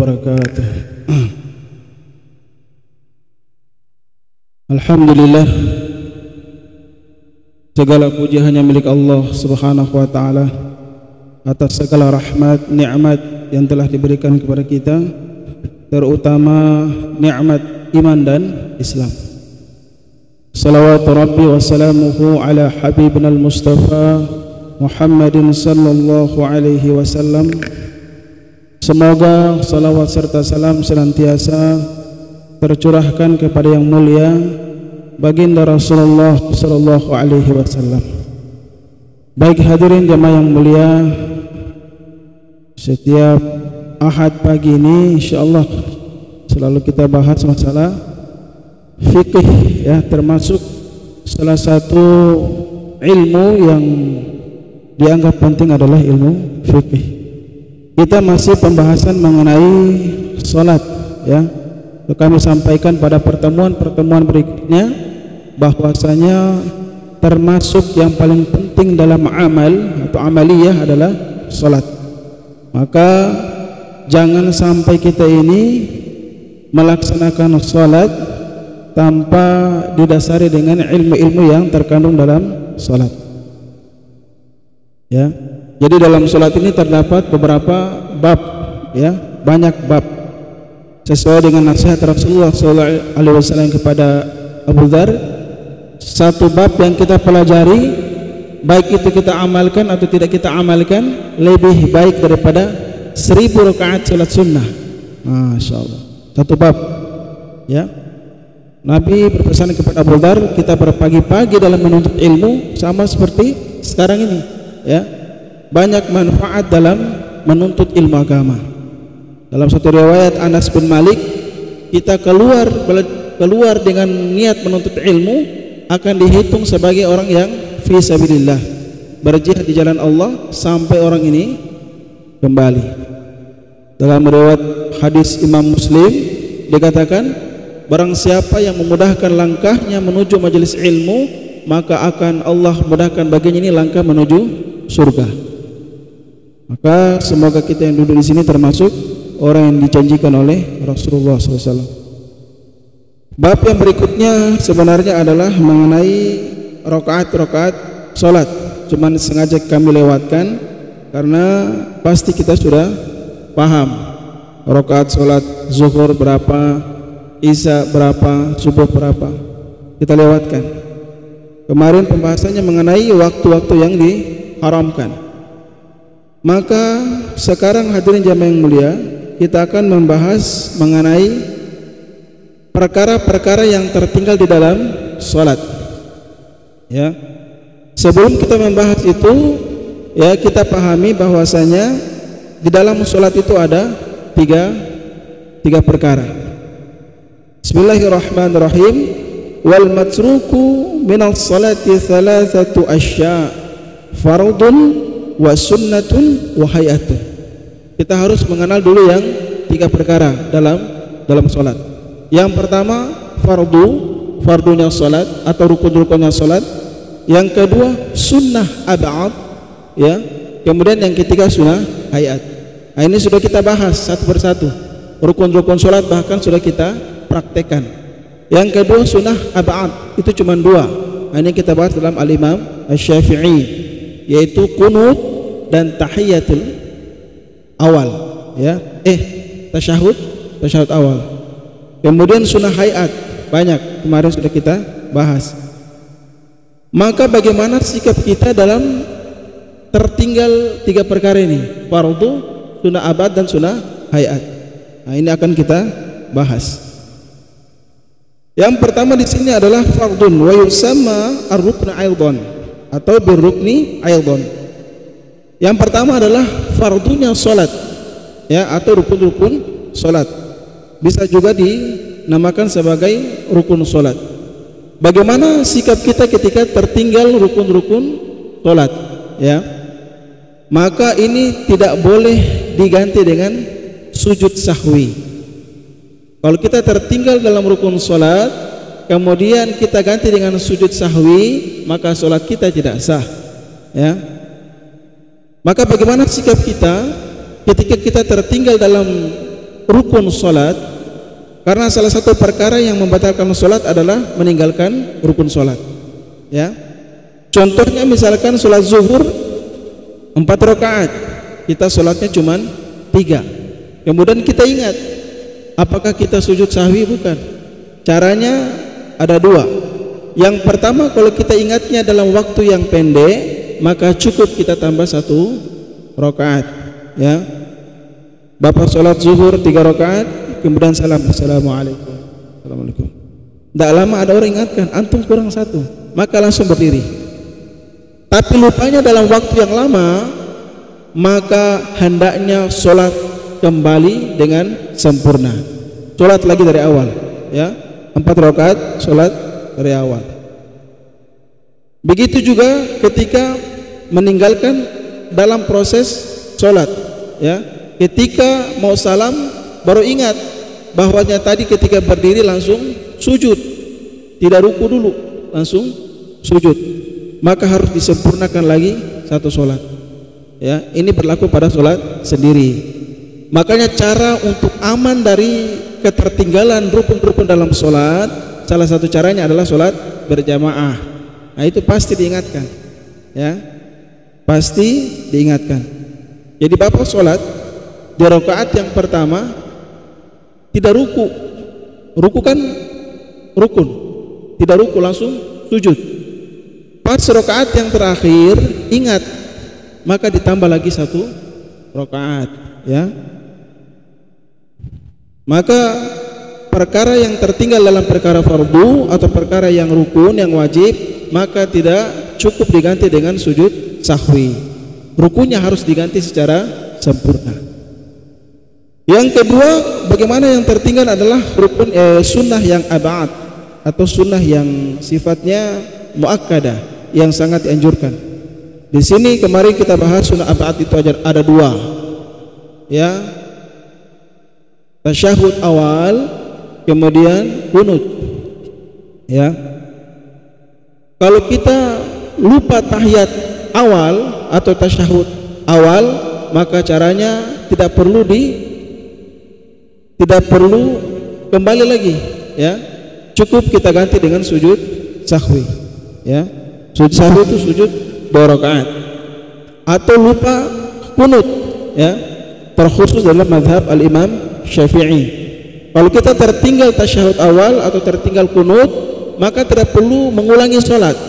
wabarakatuh. Alhamdulillah, segala puji hanya milik Allah Subhanahu wa taala atas segala rahmat, nikmat yang telah diberikan kepada kita, terutama nikmat iman dan Islam. Salawatu Rabbi wa salamuhu ala habibina al-Mustafa Muhammadin sallallahu alaihi wasallam. Semoga salawat serta salam senantiasa tercurahkan kepada yang mulia baginda Rasulullah sallallahu alaihi wasallam. Baik hadirin jemaah yang mulia, setiap Ahad pagi ini insyaallah selalu kita bahas masalah fikih, ya, termasuk salah satu ilmu yang dianggap penting adalah ilmu fikih. Kita masih pembahasan mengenai salat, ya. Kami sampaikan pada pertemuan berikutnya bahwasanya termasuk yang paling penting dalam amal atau amaliyah adalah salat. Maka jangan sampai kita ini melaksanakan salat tanpa didasari dengan ilmu-ilmu yang terkandung dalam salat, ya. Jadi dalam salat ini terdapat beberapa bab, ya, banyak bab sesuai dengan nasihat Rasulullah SAW kepada Abu Dzar. Satu bab yang kita pelajari, baik itu kita amalkan atau tidak kita amalkan, lebih baik daripada 1000 rakaat salat sunnah. Masya Allah. Satu bab, ya. Nabi berpesan kepada Abu Dzar, kita berpagi-pagi dalam menuntut ilmu sama seperti sekarang ini, ya. Banyak manfaat dalam menuntut ilmu agama. Dalam satu riwayat Anas bin Malik, kita keluar dengan niat menuntut ilmu akan dihitung sebagai orang yang fi sabilillah, berjihad di jalan Allah sampai orang ini kembali. Dalam riwayat hadis Imam Muslim dikatakan, barang siapa yang memudahkan langkahnya menuju majelis ilmu, maka akan Allah mudahkan baginya ini langkah menuju surga. Maka semoga kita yang duduk di sini termasuk orang yang dijanjikan oleh Rasulullah SAW. Bab yang berikutnya sebenarnya adalah mengenai rakaat salat. Cuman sengaja kami lewatkan karena pasti kita sudah paham rakaat salat zuhur berapa, isya berapa, subuh berapa. Kita lewatkan. Kemarin pembahasannya mengenai waktu-waktu yang diharamkan. Maka sekarang hadirin jamaah yang mulia, kita akan membahas mengenai perkara-perkara yang tertinggal di dalam salat, ya. Sebelum kita membahas itu, ya, kita pahami bahwasanya di dalam salat itu ada tiga perkara. Bismillahirrahmanirrahim. Wal matruku minas salati thalathatu asya, fardun wa sunnatun wa hayatun. Kita harus mengenal dulu yang tiga perkara dalam salat. Yang pertama fardunya salat atau rukun-rukunnya salat. Yang kedua sunnah ab'ad, ya. Kemudian yang ketiga sunnah hayat. Nah, ini sudah kita bahas satu persatu. Rukun-rukun salat bahkan sudah kita praktekkan. Yang kedua sunnah ab'ad, itu cuma 2. Nah, ini kita bahas dalam Al-Imam Asy-Syafi'i, yaitu kunut dan tahiyatul awal, ya, tasyahud awal. Kemudian sunnah hayat banyak, kemarin sudah kita bahas. Maka bagaimana sikap kita dalam tertinggal tiga perkara ini, fardu, sunnah abad dan sunnah hayat. Nah, ini akan kita bahas. Yang pertama di sini adalah fardun wa yusamma ar-rukn aidan atau birrukni aidan. Yang pertama adalah fardunya salat, ya, atau rukun-rukun salat. Bisa juga dinamakan sebagai rukun salat. Bagaimana sikap kita ketika tertinggal rukun-rukun salat, ya? Maka ini tidak boleh diganti dengan sujud sahwi. Kalau kita tertinggal dalam rukun salat, kemudian kita ganti dengan sujud sahwi, maka salat kita tidak sah, ya. Maka bagaimana sikap kita ketika kita tertinggal dalam rukun solat, karena salah satu perkara yang membatalkan solat adalah meninggalkan rukun solat. Ya, contohnya misalkan solat zuhur 4 rakaat, kita solatnya cuma 3. Kemudian kita ingat, apakah kita sujud sahwi? Bukan. Caranya ada 2. Yang pertama, kalau kita ingatnya dalam waktu yang pendek, maka cukup kita tambah 1 rakaat. Ya, Bapak sholat zuhur 3 rakaat, kemudian salam, assalamualaikum, assalamualaikum. Tidak lama ada orang ingatkan, antum kurang 1, maka langsung berdiri. Tapi lupanya dalam waktu yang lama, maka hendaknya sholat kembali dengan sempurna. Sholat lagi dari awal. Ya, 4 rakaat sholat dari awal. Begitu juga ketika meninggalkan dalam proses sholat. Ya, ketika mau salam baru ingat bahwanya tadi ketika berdiri langsung sujud, tidak ruku dulu, langsung sujud, maka harus disempurnakan lagi 1 sholat. Ya, ini berlaku pada sholat sendiri. Makanya cara untuk aman dari ketertinggalan rukun-rukun dalam sholat, salah satu caranya adalah sholat berjamaah. Nah, itu pasti diingatkan. Ya, pasti diingatkan. Jadi bapak sholat di rakaat yang pertama tidak ruku. Ruku kan rukun, tidak ruku, langsung sujud. Pas rakaat yang terakhir ingat, maka ditambah lagi 1 rakaat. Ya, maka perkara yang tertinggal dalam perkara fardu atau perkara yang rukun, yang wajib, maka tidak cukup diganti dengan sujud sahwi. Rukunnya harus diganti secara sempurna. Yang kedua, bagaimana yang tertinggal adalah rukun sunnah yang abad atau sunnah yang sifatnya muakkadah, yang sangat dianjurkan. Di sini kemarin kita bahas sunnah abad itu ada 2. Ya, tasyahud awal, kemudian qunut. Ya, kalau kita lupa tahiyat awal atau tasyahud awal, maka caranya tidak perlu kembali lagi. Ya, cukup kita ganti dengan sujud sahwi. Ya, sujud sahwi itu sujud 2 rakaat. Atau lupa qunut, ya, terkhusus dalam mazhab al-Imam Syafi'i. Kalau kita tertinggal tasyahud awal atau tertinggal qunut, maka tidak perlu mengulangi sholat,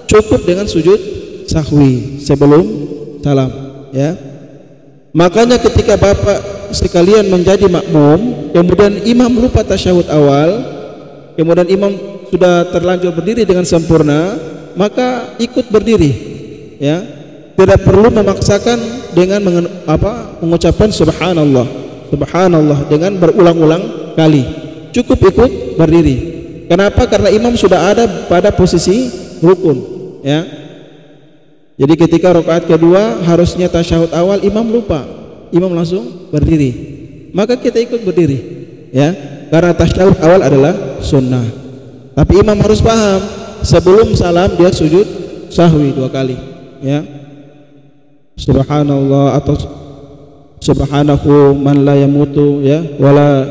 cukup dengan sujud sahwi sebelum salam. Ya, makanya ketika bapak sekalian menjadi makmum, kemudian imam lupa tasyahud awal, kemudian imam sudah terlanjur berdiri dengan sempurna, maka ikut berdiri. Ya, tidak perlu memaksakan dengan mengucapkan subhanallah, subhanallah dengan berulang-ulang kali, cukup ikut berdiri. Kenapa? Karena imam sudah ada pada posisi rukun. Ya, jadi ketika rakaat kedua harusnya tasyahud awal, imam lupa, imam langsung berdiri, maka kita ikut berdiri. Ya, karena tasyahud awal adalah sunnah. Tapi imam harus paham, sebelum salam dia sujud sahwi 2 kali. Ya, subhanallah atau subhanahu man la yamutu, ya, wala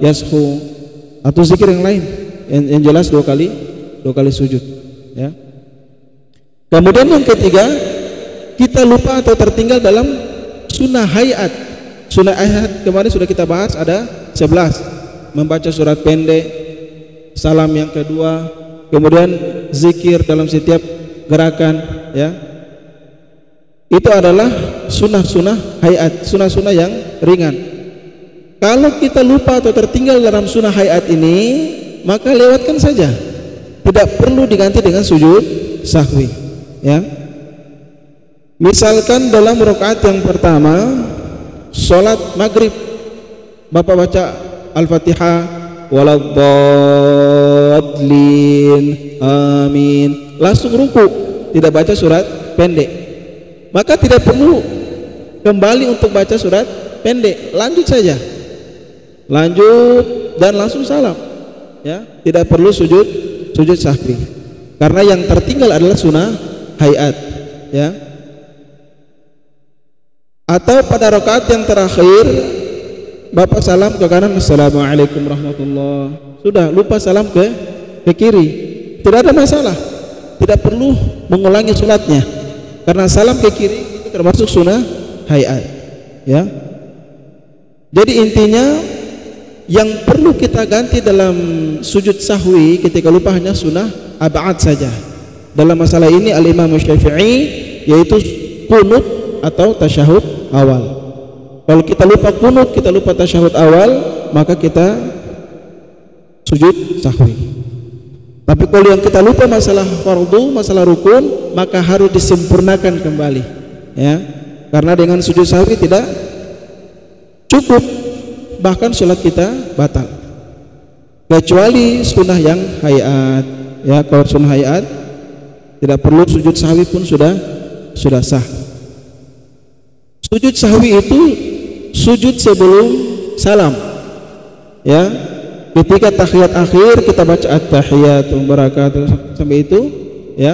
yashu, atau zikir yang lain yang jelas 2 kali sujud. Ya, kemudian yang ketiga, kita lupa atau tertinggal dalam sunnah hayat. Sunnah hayat kemarin sudah kita bahas, ada 11. Membaca surat pendek, salam yang kedua, kemudian zikir dalam setiap gerakan. Ya, itu adalah sunnah-sunnah hayat, sunnah-sunnah yang ringan. Kalau kita lupa atau tertinggal dalam sunnah hayat ini, maka lewatkan saja, tidak perlu diganti dengan sujud sahwi. Ya, misalkan dalam rakaat yang pertama sholat maghrib, bapak baca al-fatihah, waladhdallin, amin, langsung ruku, tidak baca surat pendek, maka tidak perlu kembali untuk baca surat pendek, lanjut saja, lanjut dan langsung salam. Ya, tidak perlu sujud sahwi, karena yang tertinggal adalah sunnah hayat. Ya, atau pada rakaat yang terakhir Bapak salam ke kanan, assalamualaikum warahmatullah, sudah lupa salam ke kiri, tidak ada masalah, tidak perlu mengulangi sholatnya, karena salam ke kiri itu termasuk sunnah hayat, ya. Jadi intinya yang perlu kita ganti dalam sujud sahwi ketika lupa hanya sunnah ab'ad saja. Dalam masalah ini Al-Imam Syafi'i, yaitu kunut atau tasyahud awal. Kalau kita lupa kunut, kita lupa tasyahud awal, maka kita sujud sahwi. Tapi kalau yang kita lupa masalah fardu, masalah rukun, maka harus disempurnakan kembali, ya. Karena dengan sujud sahwi tidak cukup, bahkan sholat kita batal. Kecuali sunnah yang hayat, ya. Kalau sunnah hayat tidak perlu sujud sahwi pun sudah sah. Sujud sahwi itu sujud sebelum salam, ya. Ketika tahiyat akhir kita baca at-tahiyatul barakatuh sampai itu, ya.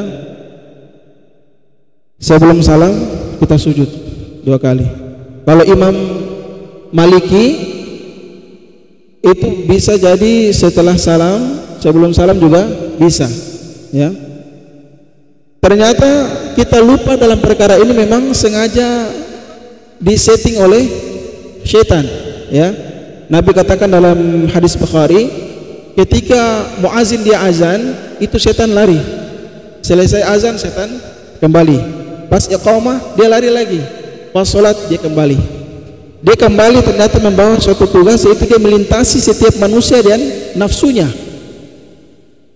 Sebelum salam kita sujud 2 kali. Kalau Imam Maliki itu bisa jadi setelah salam, sebelum salam juga bisa, ya. Ternyata kita lupa dalam perkara ini memang sengaja disetting oleh syaitan, ya. Nabi katakan dalam hadis Bukhari, ketika muazin dia azan, itu setan lari. Selesai azan setan kembali. Pas iqamah dia lari lagi. Pas sholat dia kembali. Dia kembali ternyata membawa suatu tugas, yaitu dia melintasi setiap manusia dan nafsunya.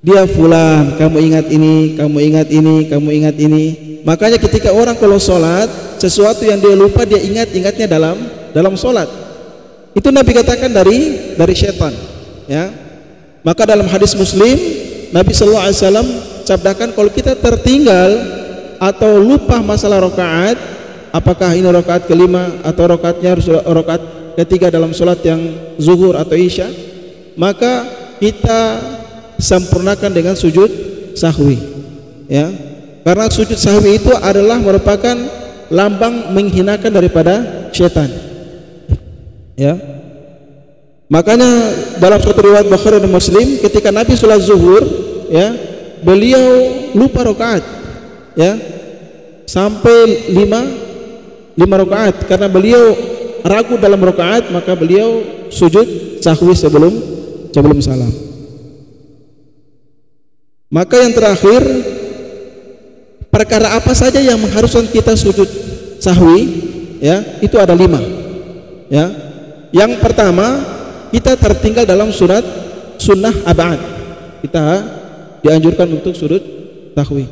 Dia fulan, kamu ingat ini, kamu ingat ini, kamu ingat ini. Makanya ketika orang kalau sholat, sesuatu yang dia lupa dia ingatnya dalam sholat. Itu Nabi katakan dari syaitan, ya. Maka dalam hadis Muslim Nabi sallallahu alaihi wasallam sabdakan, kalau kita tertinggal atau lupa masalah rakaat, apakah ini rakaat kelima atau rakaatnya harus rakaat ketiga dalam sholat yang zuhur atau isya, maka kita sempurnakan dengan sujud sahwi, ya. Karena sujud sahwi itu adalah merupakan lambang menghinakan daripada syaitan, ya. Makanya dalam suatu riwayat Bukhari dan Muslim, ketika Nabi sholat zuhur, ya, beliau lupa rakaat, ya, sampai 5 rakaat. Karena beliau ragu dalam rakaat, maka beliau sujud sahwi sebelum salam. Maka yang terakhir, perkara apa saja yang mengharuskan kita sujud sahwi, ya, itu ada 5, ya. Yang pertama, kita tertinggal dalam sunnah ab'ad, kita dianjurkan untuk sujud sahwi.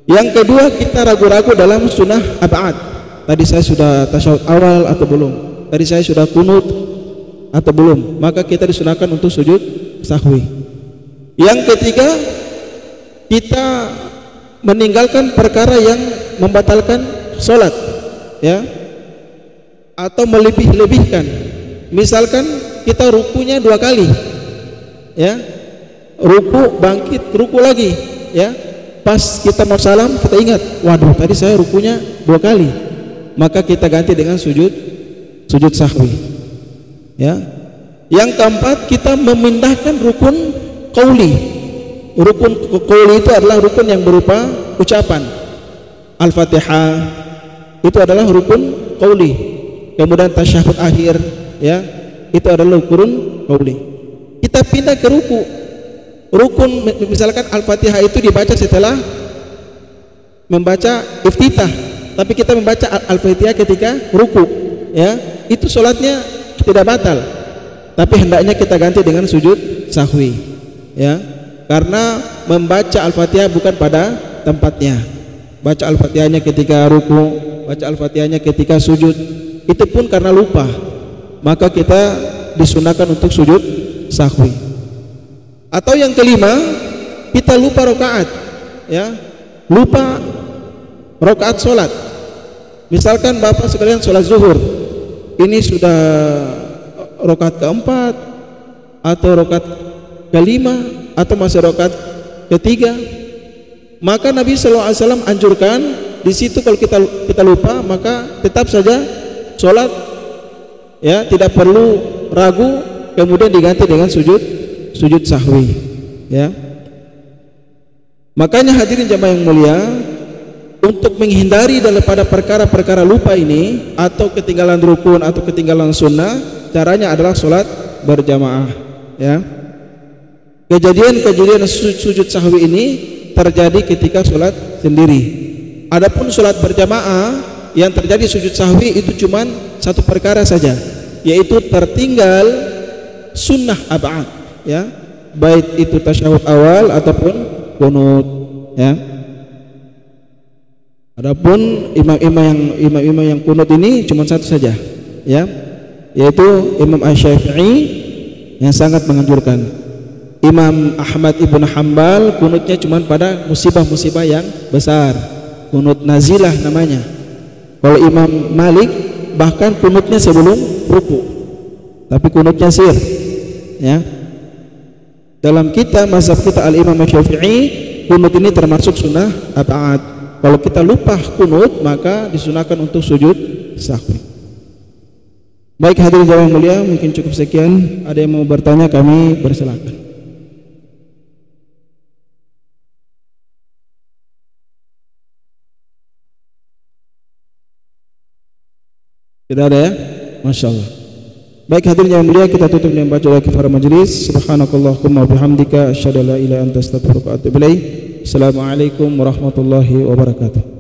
Yang kedua, kita ragu-ragu dalam sunnah ab'ad. Tadi saya sudah tasyahud awal atau belum, tadi saya sudah kunut atau belum, maka kita disunahkan untuk sujud sahwi. Yang ketiga, kita meninggalkan perkara yang membatalkan sholat, ya, atau melebih-lebihkan. Misalkan kita rukunya 2 kali, ya, ruku bangkit, ruku lagi, ya. Pas kita mau salam kita ingat, waduh tadi saya rukunya 2 kali, maka kita ganti dengan sujud sahwi, ya. Yang keempat, kita memindahkan rukun qauli. Rukun qauli itu adalah rukun yang berupa ucapan. Al-Fatihah itu adalah rukun qauli. Kemudian tasyahud akhir, ya, itu adalah rukun qauli. Kita pindah ke ruku. Rukun, misalkan Al-Fatihah itu dibaca setelah membaca iftitah, tapi kita membaca Al-Fatihah ketika ruku, ya, itu sholatnya tidak batal, tapi hendaknya kita ganti dengan sujud sahwi, ya. Karena membaca Al-Fatihah bukan pada tempatnya. Baca Al-Fatihahnya ketika ruku, baca Al-Fatihahnya ketika sujud, itu pun karena lupa, maka kita disunahkan untuk sujud sahwi. Atau yang kelima, kita lupa rakaat, ya, lupa rakaat sholat. Misalkan Bapak sekalian sholat zuhur, ini sudah rakaat keempat atau rakaat kelima atau masih rakaat ketiga, maka Nabi SAW anjurkan di situ kalau kita lupa, maka tetap saja sholat, ya, tidak perlu ragu, kemudian diganti dengan sujud sahwi, ya. Makanya hadirin jamaah yang mulia, untuk menghindari daripada perkara-perkara lupa ini atau ketinggalan rukun atau ketinggalan sunnah, caranya adalah sholat berjamaah, ya. Kejadian-kejadian sujud sahwi ini terjadi ketika sholat sendiri. Adapun sholat berjamaah yang terjadi sujud sahwi itu cuman satu perkara saja, yaitu tertinggal sunnah ab'ad, ya, baik itu tasyahud awal ataupun qunut, ya. Adapun imam-imam yang qunut ini cuma satu saja, ya, yaitu Imam Asy-Syafi'i yang sangat menganjurkan. Imam Ahmad ibn Hanbal qunutnya cuma pada musibah-musibah yang besar, qunut nazilah namanya. Kalau Imam Malik bahkan qunutnya sebelum ruku, tapi qunutnya sir, ya. Dalam kita mazhab kita al-Imam Asy-Syafi'i, qunut ini termasuk sunnah ab'ad. Kalau kita lupa qunut, maka disunahkan untuk sujud sahwi. Baik hadirin jamaah mulia, mungkin cukup sekian. Ada yang mau bertanya, kami persilakan. Tidak ada, ya? Masya Allah. Baik hadirin yang mulia, kita tutup dengan baca doa kifaratul majelis. Subhanakallahumma wa bihamdika asyhadu an la ilaha illa anta astaghfiruka wa atubu ilaik. Assalamualaikum warahmatullahi wabarakatuh.